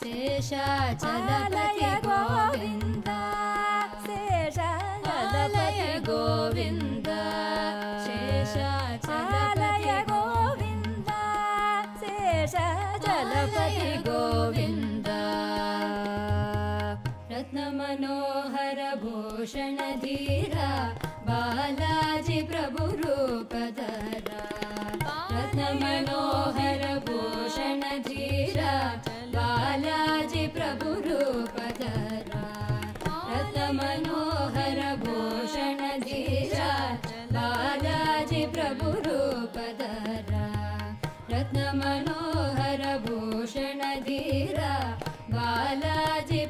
शेषाचलपति Govind शेषाचलपति Govind शेषाचलपति Govind शेषाचलपति Govind रत्नमनोहर Bhushan Dheera Balaji Prabhu रूपधरा रत्नमनोहर Bhushan Dheera Balaji Prabhu रूपधरा रत्नमनोहर Bhushan Dheera Balaji Prabhu रूपधरा रत्नमनोहर Bhushan Dheera Balaji